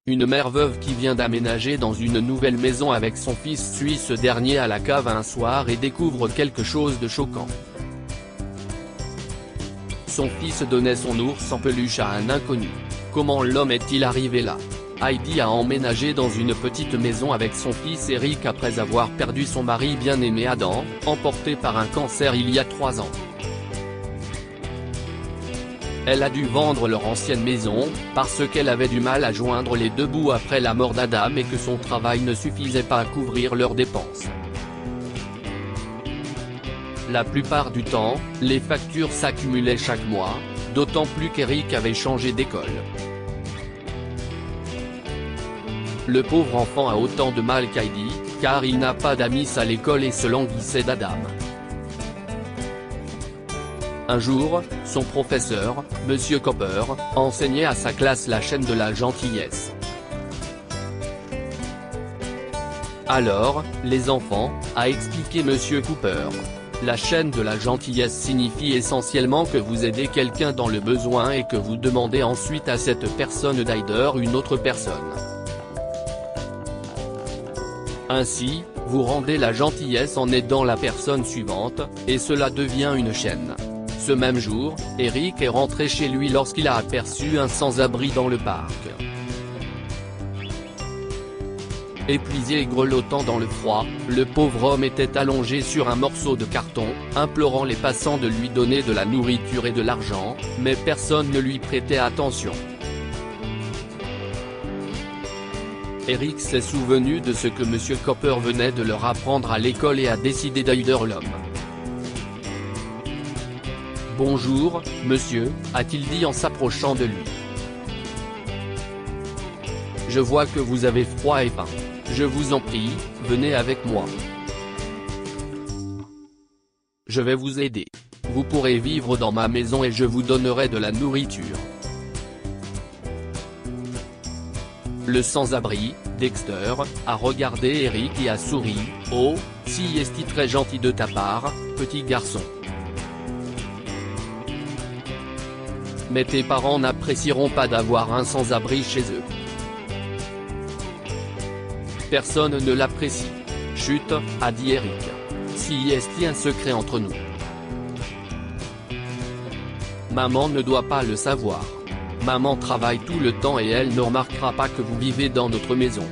Une mère veuve qui vient d'aménager dans une nouvelle maison avec son fils suit ce dernier à la cave un soir et découvre quelque chose de choquant. Son fils donnait son ours en peluche à un inconnu. Comment l'homme est-il arrivé là? Heidi a emménagé dans une petite maison avec son fils Eric après avoir perdu son mari bien-aimé Adam, emporté par un cancer il y a 3 ans. Elle a dû vendre leur ancienne maison, parce qu'elle avait du mal à joindre les deux bouts après la mort d'Adam et que son travail ne suffisait pas à couvrir leurs dépenses. La plupart du temps, les factures s'accumulaient chaque mois, d'autant plus qu'Eric avait changé d'école. Le pauvre enfant a autant de mal qu'Heidi, car il n'a pas d'amis à l'école et se languissait d'Adam. Un jour, son professeur, Monsieur Cooper, enseignait à sa classe la chaîne de la gentillesse. Alors, les enfants, a expliqué Monsieur Cooper. La chaîne de la gentillesse signifie essentiellement que vous aidez quelqu'un dans le besoin et que vous demandez ensuite à cette personne d'aider une autre personne. Ainsi, vous rendez la gentillesse en aidant la personne suivante, et cela devient une chaîne. Ce même jour, Eric est rentré chez lui lorsqu'il a aperçu un sans-abri dans le parc. Épuisé et grelottant dans le froid, le pauvre homme était allongé sur un morceau de carton, implorant les passants de lui donner de la nourriture et de l'argent, mais personne ne lui prêtait attention. Eric s'est souvenu de ce que Monsieur Cooper venait de leur apprendre à l'école et a décidé d'aider l'homme. « Bonjour, monsieur », a-t-il dit en s'approchant de lui. « Je vois que vous avez froid et faim. Je vous en prie, venez avec moi. Je vais vous aider. Vous pourrez vivre dans ma maison et je vous donnerai de la nourriture. » Le sans-abri, Dexter, a regardé Eric et a souri. « Oh, si est-il très gentil de ta part, petit garçon. Mais tes parents n'apprécieront pas d'avoir un sans-abri chez eux. Personne ne l'apprécie. Chut, a dit Eric. Si est-il un secret entre nous. Maman ne doit pas le savoir. Maman travaille tout le temps et elle ne remarquera pas que vous vivez dans notre maison.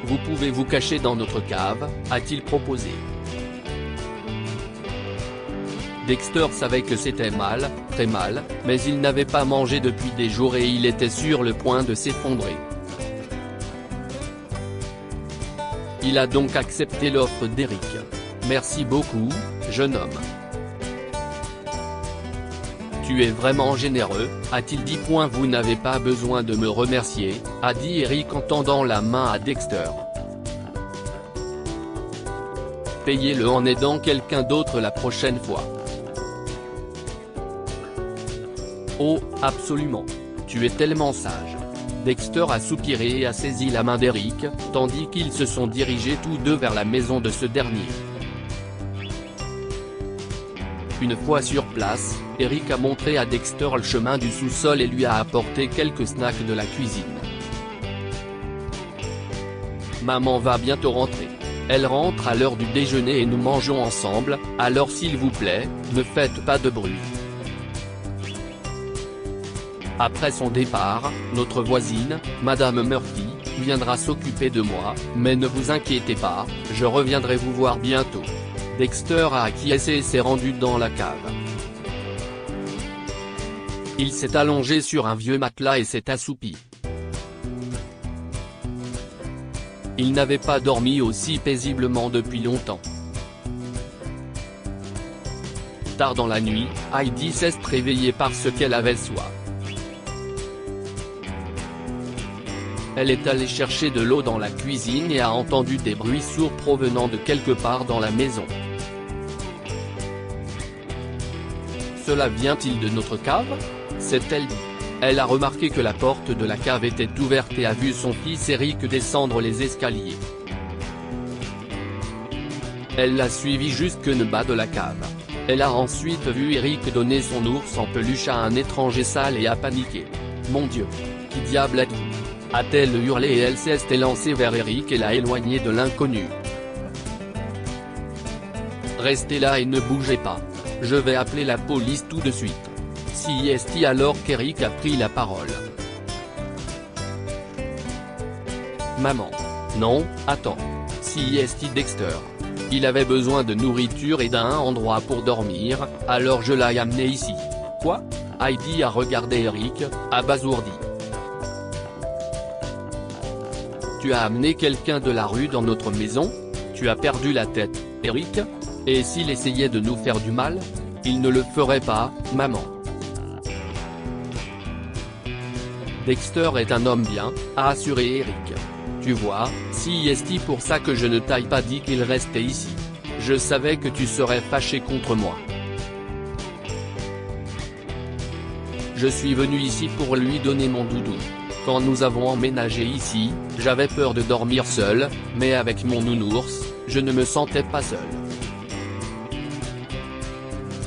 Vous pouvez vous cacher dans notre cave, a-t-il proposé. Dexter savait que c'était mal, très mal, mais il n'avait pas mangé depuis des jours et il était sur le point de s'effondrer. Il a donc accepté l'offre d'Eric. « Merci beaucoup, jeune homme. Tu es vraiment généreux, a-t-il dit. Vous n'avez pas besoin de me remercier, a dit Eric en tendant la main à Dexter. Payez-le en aidant quelqu'un d'autre la prochaine fois. Oh, absolument. Tu es tellement sage. Dexter a soupiré et a saisi la main d'Eric, tandis qu'ils se sont dirigés tous deux vers la maison de ce dernier. Une fois sur place, Eric a montré à Dexter le chemin du sous-sol et lui a apporté quelques snacks de la cuisine. Maman va bientôt rentrer. Elle rentre à l'heure du déjeuner et nous mangeons ensemble, alors s'il vous plaît, ne faites pas de bruit. Après son départ, notre voisine, Madame Murphy, viendra s'occuper de moi, mais ne vous inquiétez pas, je reviendrai vous voir bientôt. Dexter a acquiescé et s'est rendu dans la cave. Il s'est allongé sur un vieux matelas et s'est assoupi. Il n'avait pas dormi aussi paisiblement depuis longtemps. Tard dans la nuit, Heidi s'est réveillée parce qu'elle avait soif. Elle est allée chercher de l'eau dans la cuisine et a entendu des bruits sourds provenant de quelque part dans la maison. Cela vient-il de notre cave? S'est-elle dit. Elle a remarqué que la porte de la cave était ouverte et a vu son fils Eric descendre les escaliers. Elle l'a suivi jusqu'au bas de la cave. Elle a ensuite vu Eric donner son ours en peluche à un étranger sale et a paniqué. Mon Dieu! Qui diable êtes-vous? A-t-elle hurlé et elle s'est élancée vers Eric et l'a éloigné de l'inconnu. Restez là et ne bougez pas. Je vais appeler la police tout de suite. CIST alors qu'Eric a pris la parole. Maman. Non, attends. CIST Dexter. Il avait besoin de nourriture et d'un endroit pour dormir, alors je l'ai amené ici. Quoi? Heidi a regardé Eric, abasourdi. Tu as amené quelqu'un de la rue dans notre maison? Tu as perdu la tête, Eric? Et s'il essayait de nous faire du mal? Il ne le ferait pas, maman. Dexter est un homme bien, a assuré Eric. Tu vois, CIST pour ça que je ne t'ai pas dit qu'il restait ici. Je savais que tu serais fâché contre moi. Je suis venu ici pour lui donner mon doudou. Quand nous avons emménagé ici, j'avais peur de dormir seul, mais avec mon nounours, je ne me sentais pas seul.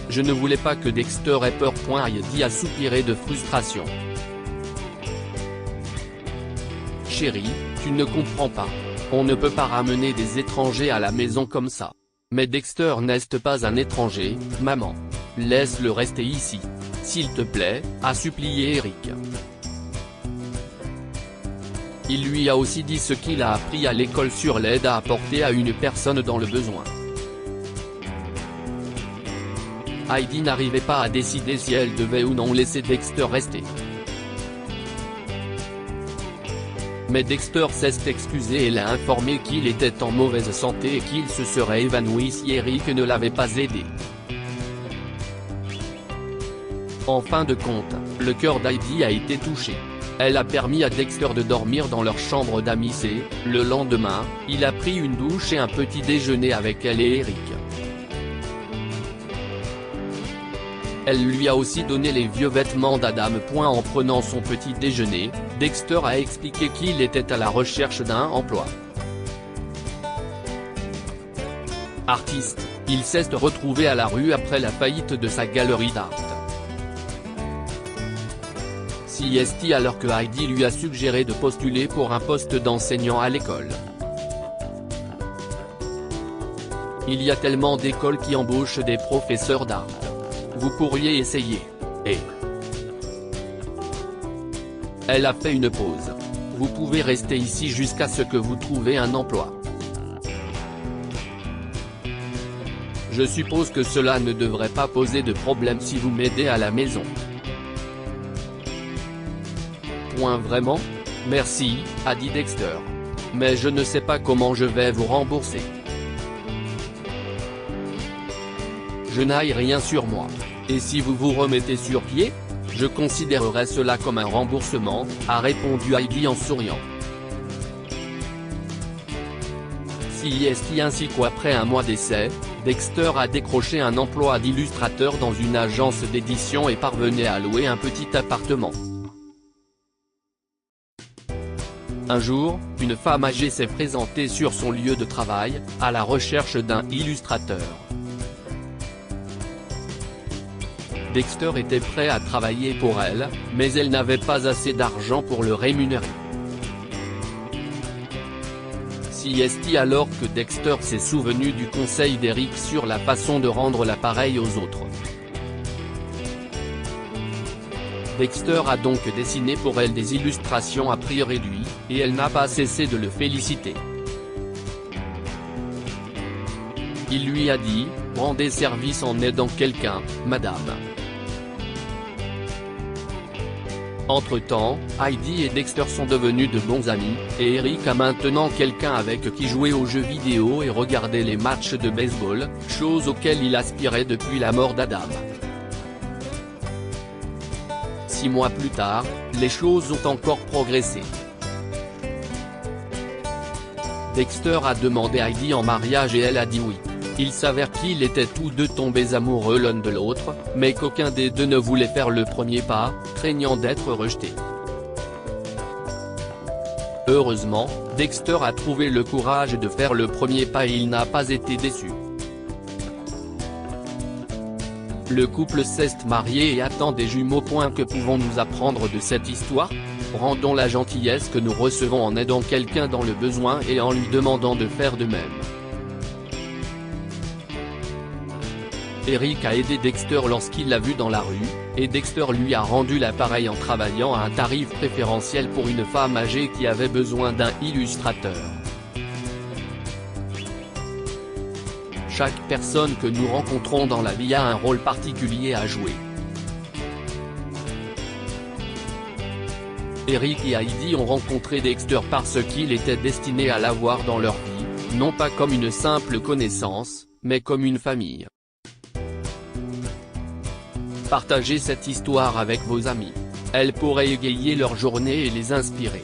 Je ne voulais pas que Dexter ait peur. Heidi a soupiré de frustration. Chérie, tu ne comprends pas. On ne peut pas ramener des étrangers à la maison comme ça. Mais Dexter n'est pas un étranger, maman. Laisse-le rester ici. S'il te plaît, a supplié Eric. Il lui a aussi dit ce qu'il a appris à l'école sur l'aide à apporter à une personne dans le besoin. Heidi n'arrivait pas à décider si elle devait ou non laisser Dexter rester. Mais Dexter s'est excusé et l'a informé qu'il était en mauvaise santé et qu'il se serait évanoui si Eric ne l'avait pas aidé. En fin de compte, le cœur d'Heidi a été touché. Elle a permis à Dexter de dormir dans leur chambre d'amis et, le lendemain, il a pris une douche et un petit déjeuner avec elle et Eric. Elle lui a aussi donné les vieux vêtements d'Adam. En prenant son petit déjeuner, Dexter a expliqué qu'il était à la recherche d'un emploi. Artiste, il s'est retrouvé à la rue après la faillite de sa galerie d'art. CIST alors que Heidi lui a suggéré de postuler pour un poste d'enseignant à l'école. Il y a tellement d'écoles qui embauchent des professeurs d'art. Vous pourriez essayer. Et elle a fait une pause. Vous pouvez rester ici jusqu'à ce que vous trouviez un emploi. Je suppose que cela ne devrait pas poser de problème si vous m'aidez à la maison. Vraiment? Merci, a dit Dexter. Mais je ne sais pas comment je vais vous rembourser. Je n'ai rien sur moi. Et si vous vous remettez sur pied? Je considérerai cela comme un remboursement, a répondu Heidi en souriant. CIST ainsi qu'après un mois d'essai, Dexter a décroché un emploi d'illustrateur dans une agence d'édition et parvenait à louer un petit appartement. Un jour, une femme âgée s'est présentée sur son lieu de travail, à la recherche d'un illustrateur. Dexter était prêt à travailler pour elle, mais elle n'avait pas assez d'argent pour le rémunérer. CIST alors que Dexter s'est souvenu du conseil d'Eric sur la façon de rendre l'appareil aux autres. Dexter a donc dessiné pour elle des illustrations à prix réduit, et elle n'a pas cessé de le féliciter. Il lui a dit, « Rendez service en aidant quelqu'un, madame. » Entre-temps, Heidi et Dexter sont devenus de bons amis, et Eric a maintenant quelqu'un avec qui jouer aux jeux vidéo et regarder les matchs de baseball, chose auquel il aspirait depuis la mort d'Adam. 6 mois plus tard, les choses ont encore progressé. Dexter a demandé Heidi en mariage et elle a dit oui. Il s'avère qu'ils étaient tous deux tombés amoureux l'un de l'autre, mais qu'aucun des deux ne voulait faire le premier pas, craignant d'être rejeté. Heureusement, Dexter a trouvé le courage de faire le premier pas et il n'a pas été déçu. Le couple s'est marié et attend des jumeaux. Que pouvons-nous apprendre de cette histoire? Rendons la gentillesse que nous recevons en aidant quelqu'un dans le besoin et en lui demandant de faire de même. Eric a aidé Dexter lorsqu'il l'a vu dans la rue, et Dexter lui a rendu l'appareil en travaillant à un tarif préférentiel pour une femme âgée qui avait besoin d'un illustrateur. Chaque personne que nous rencontrons dans la vie a un rôle particulier à jouer. Eric et Heidi ont rencontré Dexter parce qu'il était destiné à l'avoir dans leur vie, non pas comme une simple connaissance, mais comme une famille. Partagez cette histoire avec vos amis. Elle pourrait égayer leur journée et les inspirer.